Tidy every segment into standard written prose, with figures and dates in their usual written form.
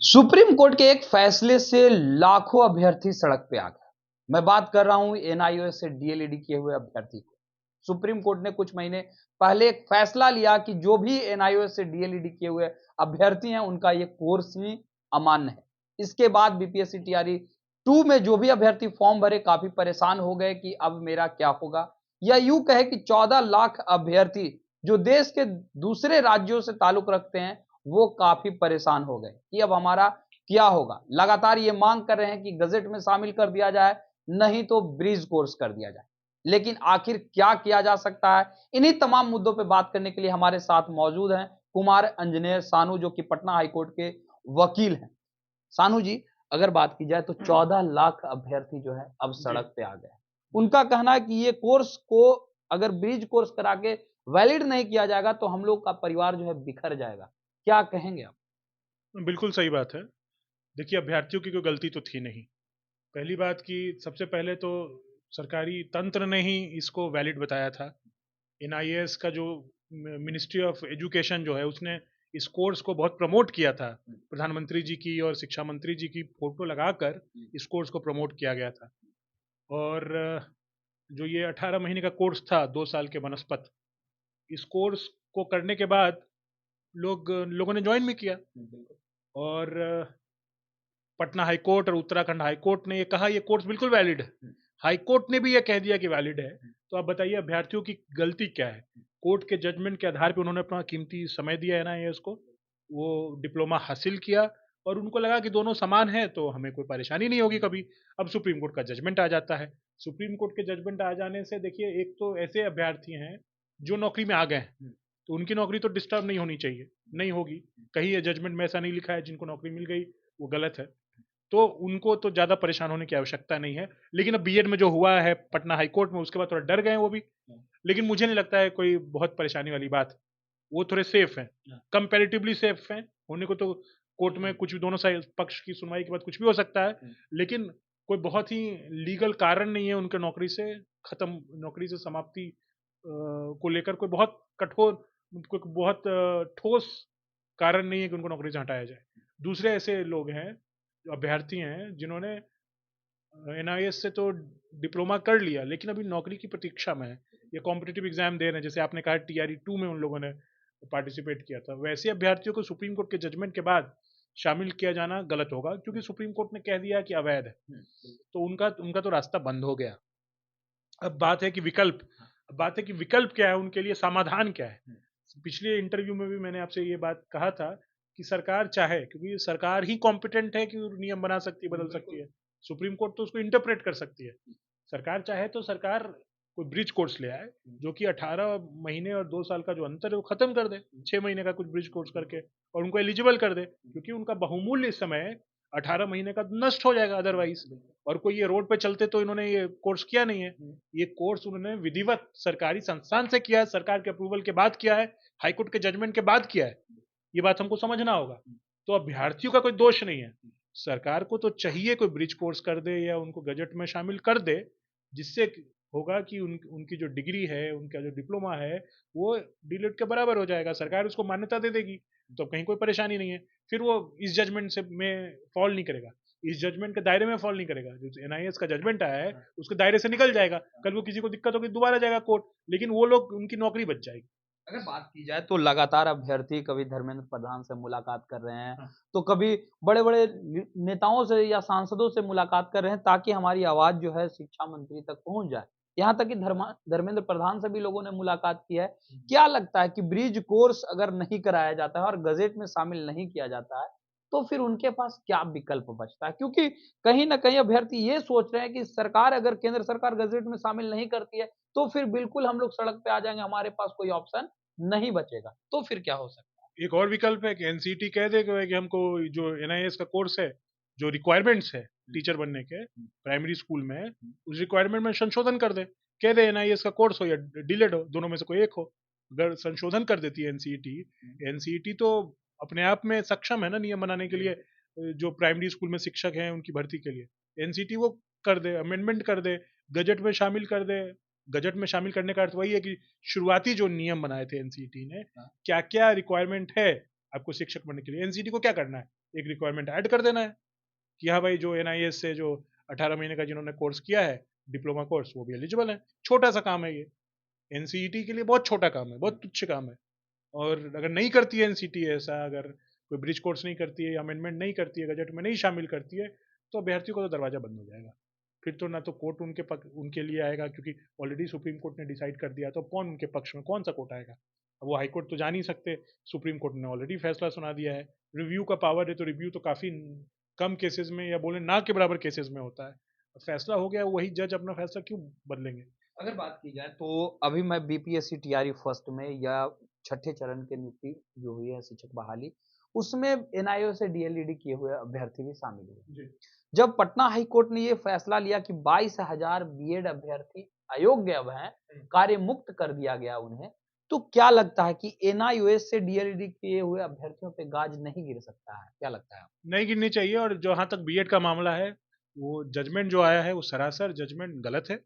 Supreme court के एक फैसले से लाखों अभ्यर्थी सड़क पे आ गए। मैं बात कर रहा हूं एनआईओएस से डीएलईडी किए हुए अभ्यर्थी को। सुप्रीम कोर्ट ने कुछ महीने पहले एक फैसला लिया कि जो भी एनआईओएस से डीएलईडी किए हुए अभ्यर्थी हैं उनका ये कोर्स ही अमान्य है। इसके बाद बीपीएससी टीआरई 2 में जो भी अभ्यर्थी फॉर्म भरे काफी परेशान हो गए कि अब मेरा क्या होगा, या यूं कहे कि 14 लाख अभ्यर्थी जो देश के दूसरे राज्यों से ताल्लुक रखते हैं वो काफी परेशान हो गए कि अब हमारा क्या होगा। लगातार ये मांग कर रहे हैं कि गजट में शामिल कर दिया जाए, नहीं तो ब्रिज कोर्स कर दिया जाए। लेकिन आखिर क्या किया जा सकता है, इन्हीं तमाम मुद्दों पर बात करने के लिए हमारे साथ मौजूद हैं कुमार अंजनेय सानू, जो कि पटना हाईकोर्ट के वकील हैं। सानू जी, अगर बात की जाए तो 14 लाख अभ्यर्थी जो है अब सड़क पे आ गए। उनका कहना है कि ये कोर्स को अगर ब्रिज कोर्स करा के वैलिड नहीं किया जाएगा तो हम लोग का परिवार जो है बिखर जाएगा। क्या कहेंगे आप? बिल्कुल सही बात है। देखिए, अभ्यर्थियों की कोई गलती तो थी नहीं। पहली बात कि सबसे पहले तो सरकारी तंत्र ने ही इसको वैलिड बताया था। एनआईएएस का जो मिनिस्ट्री ऑफ एजुकेशन जो है उसने इस कोर्स को बहुत प्रमोट किया था। प्रधानमंत्री जी की और शिक्षा मंत्री जी की फोटो लगाकर इस कोर्स को प्रमोट किया गया था। और जो ये 18 महीने का कोर्स था, 2 साल के वनस्पत, इस कोर्स को करने के बाद लोगों ने ज्वाइन भी किया। और पटना हाई कोर्ट और उत्तराखंड हाई कोर्ट ने ये कहा ये कोर्स बिल्कुल वैलिड है। हाई कोर्ट ने भी ये कह दिया कि वैलिड है। तो आप बताइए अभ्यर्थियों की गलती क्या है? कोर्ट के जजमेंट के आधार पर उन्होंने अपना कीमती समय दिया है ना, ये उसको वो डिप्लोमा हासिल किया और उनको लगा कि दोनों समान है तो हमें कोई परेशानी नहीं होगी कभी। अब सुप्रीम कोर्ट का जजमेंट आ जाता है। सुप्रीम कोर्ट के जजमेंट आ जाने से देखिए, एक तो ऐसे अभ्यर्थी हैं जो नौकरी में आ गए हैं, तो उनकी नौकरी तो डिस्टर्ब नहीं होनी चाहिए, नहीं होगी। कहीं ये जजमेंट में ऐसा नहीं लिखा है जिनको नौकरी मिल गई वो गलत है, तो उनको तो ज़्यादा परेशान होने की आवश्यकता नहीं है। लेकिन अब बीएड में जो हुआ है पटना हाई कोर्ट में, उसके बाद थोड़ा डर गए वो भी। लेकिन मुझे नहीं लगता है कोई बहुत परेशानी वाली बात। वो थोड़े सेफ हैं, कंपैरेटिवली सेफ हैं। होने को तो कोर्ट में कुछ भी, दोनों साइड पक्ष की सुनवाई के बाद कुछ भी हो सकता है, लेकिन कोई बहुत ही लीगल कारण नहीं है उनके नौकरी से समाप्ति को लेकर कोई बहुत कठोर, कोई बहुत ठोस कारण नहीं है कि उनको नौकरी से हटाया जाए। दूसरे ऐसे लोग हैं, जो अभ्यर्थी हैं, जिन्होंने एनआईएस से तो डिप्लोमा कर लिया लेकिन अभी नौकरी की प्रतीक्षा में है, ये कॉम्पिटिटिव एग्जाम दे रहे हैं। जैसे आपने कहा टीआरई 2 में उन लोगों ने पार्टिसिपेट किया था, वैसे अभ्यर्थियों को सुप्रीम कोर्ट के जजमेंट के बाद शामिल किया जाना गलत होगा, क्योंकि सुप्रीम कोर्ट ने कह दिया कि अवैध है, तो उनका उनका तो रास्ता बंद हो गया। अब बात है कि विकल्प क्या है उनके लिए, समाधान क्या है? पिछले इंटरव्यू में भी मैंने आपसे ये बात कहा था कि सरकार चाहे, क्योंकि सरकार ही कॉम्पिटेंट है कि नियम बना सकती है, बदल सकती है। सुप्रीम कोर्ट तो उसको इंटरप्रेट कर सकती है। सरकार चाहे तो सरकार कोई ब्रिज कोर्स ले आए, जो कि 18 महीने और 2 साल का जो अंतर है वो खत्म कर दे, 6 महीने का कुछ ब्रिज कोर्स करके, और उनको एलिजिबल कर दे, क्योंकि उनका बहुमूल्य इस समय 18 महीने का नष्ट हो जाएगा अदरवाइज। और कोई ये रोड पे चलते तो इन्होंने ये कोर्स किया नहीं है। ये कोर्स उन्होंने विधिवत सरकारी संस्थान से किया है, सरकार के अप्रूवल के बाद किया है, हाईकोर्ट के जजमेंट के बाद किया है। ये बात हमको समझना होगा। तो अभ्यर्थियों का कोई दोष नहीं है। सरकार को तो चाहिए कोई ब्रिज कोर्स कर दे या उनको गजट में शामिल कर दे, जिससे होगा कि उनकी जो डिग्री है, उनका जो डिप्लोमा है, वो डीलिट के बराबर हो जाएगा, सरकार उसको मान्यता दे देगी, तो कहीं कोई परेशानी नहीं है। फिर वो इस जजमेंट से में फॉल नहीं करेगा, इस जजमेंट के दायरे में फॉल नहीं करेगा। जो एनआईएस का जजमेंट आया है उसके दायरे से निकल जाएगा। कल वो किसी को दिक्कत होगी दोबारा जाएगा कोर्ट, लेकिन वो लोग, उनकी नौकरी बच जाएगी। अगर बात की जाए तो लगातार अभ्यर्थी कभी धर्मेंद्र प्रधान से मुलाकात कर रहे हैं, तो कभी बड़े-बड़े नेताओं से या सांसदों से मुलाकात कर रहे हैं ताकि हमारी आवाज़ जो है शिक्षा मंत्री तक पहुँच जाए। यहाँ तक कि धर्मेंद्र प्रधान से भी लोगों ने मुलाकात की है। क्या लगता है कि ब्रिज कोर्स अगर नहीं कराया जाता है और गज़ेट में शामिल नहीं किया जाता है, तो फिर उनके पास क्या विकल्प बचता है? क्योंकि कहीं न कहीं अभ्यर्थी ये सोच रहे हैं कि सरकार, अगर केंद्र सरकार गज़ेट में शामिल नहीं करती है, तो फिर बिल्कुल हम लोग सड़क पे आ जाएँगे, हमारे पास कोई ऑप्शन नहीं बचेगा, तो फिर क्या हो सकता है? एक और विकल्प है कि एनसीटी कह दे कि हमको जो एनआईएस का कोर्स है, जो रिक्वायरमेंट्स है टीचर बनने के प्राइमरी स्कूल में, उस रिक्वायरमेंट में संशोधन कर दे। कह दे एनआईएस का कोर्स हो या डीलेड हो, दोनों में से कोई एक हो। अगर संशोधन कर देती है एनसीईटी, एनसीईटी तो अपने आप में सक्षम है ना नियम बनाने के लिए, जो प्राइमरी स्कूल में शिक्षक हैं उनकी भर्ती के लिए। एनसीईटी वो कर दे, अमेंडमेंट कर दे, गजट में शामिल कर दे। गजट में शामिल करने का अर्थ वही है कि शुरुआती जो नियम बनाए थे एनसीईटी ने, क्या क्या रिक्वायरमेंट है आपको शिक्षक बनने के लिए, एनसीईटी को क्या करना है, एक रिक्वायरमेंट ऐड कर देना है कि हाँ भाई जो एनआईएस से जो 18 महीने का जिन्होंने कोर्स किया है, डिप्लोमा कोर्स, वो भी एलिजिबल है। छोटा सा काम है ये, एनसीईटी के लिए बहुत छोटा काम है, बहुत तुच्छ काम है। और अगर नहीं करती है एनसीटी ऐसा, अगर कोई ब्रिज कोर्स नहीं करती है, अमेंडमेंट नहीं करती है, गजट में नहीं शामिल करती है, तो अभ्यर्थियों का तो दरवाजा बंद हो जाएगा। फिर तो ना तो कोर्ट उनके लिए आएगा, क्योंकि ऑलरेडी सुप्रीम कोर्ट ने डिसाइड कर दिया, तो कौन उनके पक्ष में, कौन सा कोर्ट आएगा? अब वो हाई कोर्ट तो जा नहीं सकते, सुप्रीम कोर्ट ने ऑलरेडी फैसला सुना दिया है। रिव्यू का पावर है, तो रिव्यू तो काफी कम केसेस में, या बोले ना के बराबर केसेस में होता है। फैसला हो गया, वही जज अपना फैसला क्यों बदलेंगे? अगर बात की जाए तो अभी मैं बीपीएससी टीआरई फर्स्ट में या छठे चरण के नियुक्ति जो हुई है शिक्षक बहाली, उसमें एनआईओ से डीएलईडी किए हुए अभ्यर्थी भी शामिल हुए। जब पटना हाई कोर्ट ने ये फैसला लिया कि 22,000 बीएड अभ्यर्थी अयोग्य अब हैं, कार्य मुक्त कर दिया गया उन्हें, तो क्या लगता है कि एनआईओएस से डीएलईडी किए हुए अभ्यर्थियों पे गाज नहीं गिर सकता है? क्या लगता है? नहीं गिरनी चाहिए। और जहां तक बीएड का मामला है, वो जजमेंट जो आया है वो सरासर जजमेंट गलत है।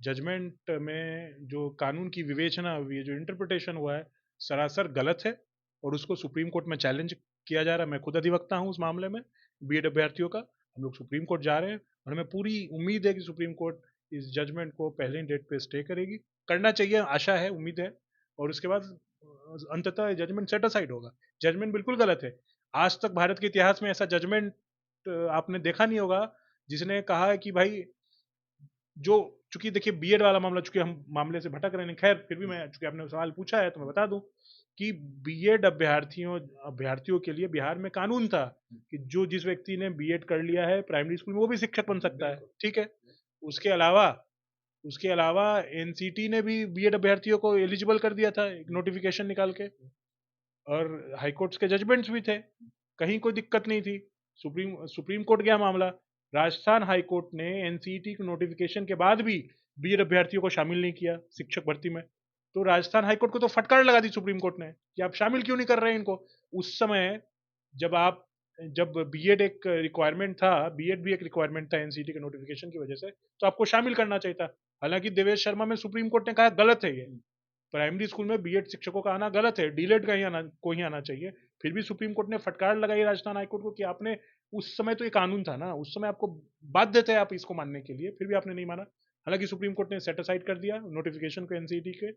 जजमेंट में जो कानून की विवेचना हुई है, जो इंटरप्रिटेशन हुआ है, सरासर गलत है, और उसको सुप्रीम कोर्ट में चैलेंज किया जा रहा है। मैं खुद अधिवक्ता हूँ उस मामले में बीएड अभ्यर्थियों का। हम लोग सुप्रीम कोर्ट जा रहे हैं, और हमें पूरी उम्मीद है कि सुप्रीम कोर्ट इस जजमेंट को पहले डेट पे स्टे करेगी। करना चाहिए, आशा है, उम्मीद है। और उसके बाद अंततः जजमेंट सेट असाइड होगा। जजमेंट बिल्कुल गलत है। आज तक भारत के इतिहास में ऐसा जजमेंट आपने देखा नहीं होगा जिसने कहा है कि भाई जो, चूंकि देखिए बीएड वाला मामला, चूंकि हम मामले से भटक रहे हैं, खैर फिर भी मैं, चूंकि आपने सवाल पूछा है तो मैं बता दूं कि बीएड अभ्यर्थियों के लिए बिहार में कानून था कि जो जिस व्यक्ति ने बीएड कर लिया है प्राइमरी स्कूल में, वो भी शिक्षक बन सकता है। ठीक है। उसके अलावा उसके अलावा एनसीटी ने भी बीएड अभ्यर्थियों को एलिजिबल कर दिया था, एक नोटिफिकेशन निकाल के, और हाईकोर्ट के जजमेंट्स भी थे, कहीं कोई दिक्कत नहीं थी। सुप्रीम कोर्ट गया मामला, राजस्थान हाई कोर्ट ने एनसीईटी के नोटिफिकेशन के बाद भी बीएड अभ्यर्थियों को शामिल नहीं किया शिक्षक भर्ती में। तो राजस्थान हाई कोर्ट को तो फटकार लगा दी सुप्रीम कोर्ट ने कि आप शामिल क्यों नहीं कर रहे हैं इनको। उस समय जब बीएड एक रिक्वायरमेंट था, बीएड भी एक रिक्वायरमेंट था एनसीईटी के नोटिफिकेशन की वजह से, तो आपको शामिल करना चाहिए था। हालांकि देवेश शर्मा में सुप्रीम कोर्ट ने कहा गलत है, ये प्राइमरी स्कूल में बीएड शिक्षकों का आना गलत है, डीलेड का ही आना चाहिए। फिर भी सुप्रीम कोर्ट ने फटकार लगाई राजस्थान हाईकोर्ट को कि आपने, उस समय तो ये कानून था ना, उस समय आपको बाध्य थे आप इसको मानने के लिए, फिर भी आपने नहीं माना। हालांकि सुप्रीम कोर्ट ने सेट असाइड कर दिया नोटिफिकेशन को एनसीईटी के,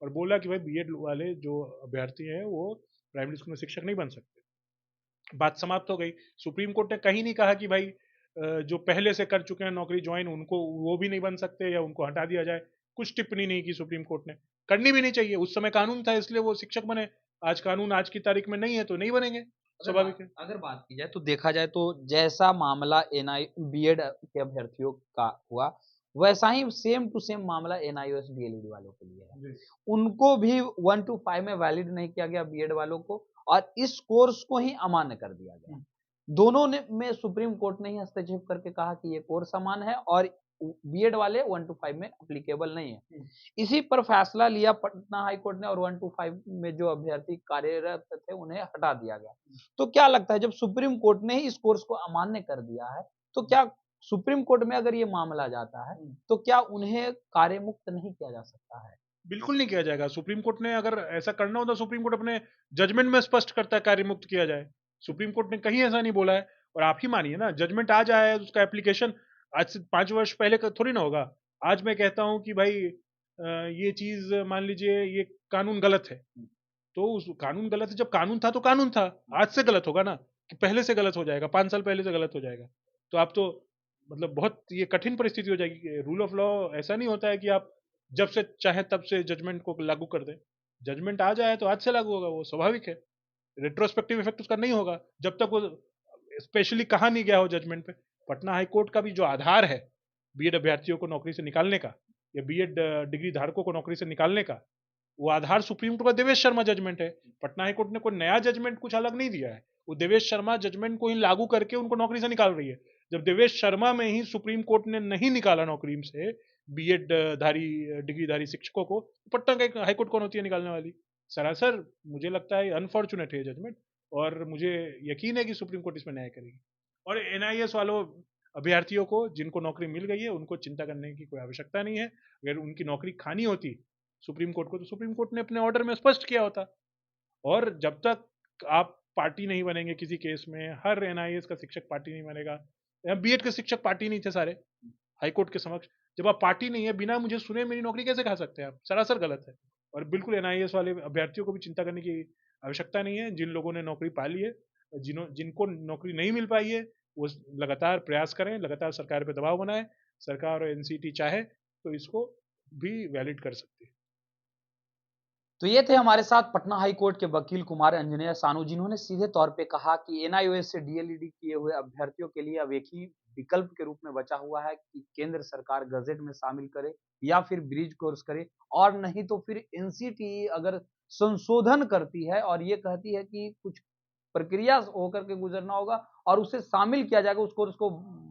और बोला कि भाई बीएड वाले जो अभ्यर्थी हैं वो प्राइमरी स्कूल में शिक्षक नहीं बन सकते। बात समाप्त हो गई। सुप्रीम कोर्ट ने कहीं नहीं कहा कि भाई जो पहले से कर चुके हैं नौकरी ज्वाइन, उनको वो भी नहीं बन सकते या उनको हटा दिया जाए। कुछ टिप्पणी नहीं की सुप्रीम कोर्ट ने, करनी भी नहीं चाहिए। उस समय कानून था इसलिए वो शिक्षक बने। आज कानून आज की तारीख में नहीं है तो नहीं बनेंगे, स्वाभाविक है। अगर बात की जाए तो देखा जाए तो जैसा मामला एनआई बीएड के अभ्यर्थियों का हुआ, वैसा ही सेम टू सेम मामला एनआईओएस डीएलईडी वालों के लिए है। उनको भी 1 to 5 में वैलिड नहीं किया गया बीएड वालों को, और इस कोर्स को ही अमान्य कर दिया गया। दोनों ने में सुप्रीम कोर्ट ने ही हस्तक्षेप करके कहा कि ये कोर्स समान है और बीएड वाले 1 to 5 में एप्लीकेबल नहीं है। इसी पर फैसला लिया पटना हाई कोर्ट ने, और 1 to 5 में जो अभ्यर्थी कार्यरत थे उन्हें हटा दिया गया। तो क्या लगता है जब सुप्रीम कोर्ट ने ही इस कोर्स को अमान्य कर दिया है, तो क्या सुप्रीम कोर्ट में अगर ये मामला जाता है तो क्या उन्हें कार्य मुक्त नहीं किया जा सकता है? बिल्कुल नहीं किया जाएगा। सुप्रीम कोर्ट ने अगर ऐसा करना होता, सुप्रीम कोर्ट अपने जजमेंट में स्पष्ट करता है कार्य मुक्त किया जाए। सुप्रीम कोर्ट ने कहीं ऐसा नहीं बोला है। और आप ही मानिए ना, जजमेंट आ जाए उसका एप्लीकेशन आज से 5 वर्ष पहले का थोड़ी ना होगा। आज मैं कहता हूं कि भाई ये चीज मान लीजिए ये कानून गलत है, तो उस कानून गलत है, जब कानून था तो कानून था। आज से गलत होगा ना, कि पहले से गलत हो जाएगा, 5 साल पहले से गलत हो जाएगा, तो आप तो मतलब बहुत ये कठिन परिस्थिति हो जाएगी। रूल ऑफ लॉ ऐसा नहीं होता है कि आप जब से चाहे तब से जजमेंट को लागू कर दें। जजमेंट आ जाए तो आज से लागू होगा, वो स्वाभाविक है। रेट्रोस्पेक्टिव इफेक्ट उसका नहीं होगा जब तक वो स्पेशली कहा नहीं गया हो जजमेंट पे। पटना हाई कोर्ट का भी जो आधार है बीएड अभ्यर्थियों को नौकरी से निकालने का, या बीएड डिग्री धारकों को नौकरी से निकालने का, वो आधार सुप्रीम कोर्ट का देवेश शर्मा जजमेंट है। पटना हाई कोर्ट ने कोई नया जजमेंट कुछ अलग नहीं दिया है, वो देवेश शर्मा जजमेंट को ही लागू करके उनको नौकरी से निकाल रही है। जब देवेश शर्मा में ही सुप्रीम कोर्ट ने नहीं निकाला नौकरी से बीएड धारी डिग्रीधारी शिक्षकों को, तो पटना हाईकोर्ट कौन होती है निकालने वाली? सरासर मुझे लगता है अनफॉर्चुनेट है जजमेंट, और मुझे यकीन है कि सुप्रीम कोर्ट इसमें न्याय करेगी। और एनआईएस वालों अभ्यर्थियों को जिनको नौकरी मिल गई है उनको चिंता करने की कोई आवश्यकता नहीं है। अगर उनकी नौकरी खानी होती सुप्रीम कोर्ट को, तो सुप्रीम कोर्ट ने अपने ऑर्डर में स्पष्ट किया होता। और जब तक आप पार्टी नहीं बनेंगे किसी केस में, हर एनआईएएस का शिक्षक पार्टी नहीं बनेगा। यहाँ बीएड के शिक्षक पार्टी नहीं थे सारे हाईकोर्ट के समक्ष। जब आप पार्टी नहीं है, बिना मुझे सुने मेरी नौकरी कैसे खा सकते हैं आप? सरासर गलत है। और बिल्कुल एनआईएएस वाले अभ्यर्थियों को भी चिंता करने की आवश्यकता नहीं है। जिन लोगों ने नौकरी पा ली है, जिनको नौकरी नहीं मिल पाई है, वो लगातार प्रयास करें, लगातार सरकार पे दबाव बनाएं। सरकार और एनसीटी चाहे तो इसको भी वैलिड कर सकती है। तो ये थे हमारे साथ पटना हाई कोर्ट के वकील कुमार अंजनेय सानू, जिन्होंने सीधे तौर पे कहा कि एनआईओएस से डीएलईडी किए हुए अभ्यर्थियों के लिए अब एक ही विकल्प के रूप में बचा हुआ है कि केंद्र सरकार गजट में शामिल करे या फिर ब्रिज कोर्स करे, और नहीं तो फिर एनसीटी अगर संशोधन करती है और ये कहती है कि कुछ प्रक्रिया होकर के गुजरना होगा और उसे शामिल किया जाएगा, उस कोर्स को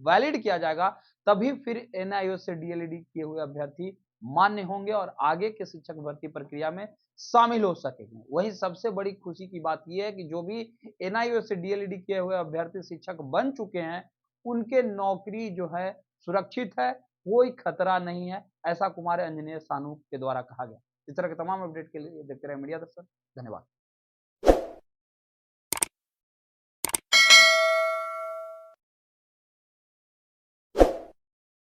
वैलिड किया जाएगा, तभी फिर एनआईओएस से डीएलईडी किए हुए अभ्यर्थी मान्य होंगे और आगे के शिक्षक भर्ती प्रक्रिया में शामिल हो सकेंगे। वहीं सबसे बड़ी खुशी की बात यह है कि जो भी एनआईओएस से डीएलईडी किए हुए अभ्यर्थी शिक्षक बन चुके हैं, उनके नौकरी जो है सुरक्षित है, कोई खतरा नहीं है, ऐसा कुमार अंजनेय सानू के द्वारा कहा गया। इस तरह के तमाम अपडेट के लिए देखते रहे मीडिया दर्शन। धन्यवाद।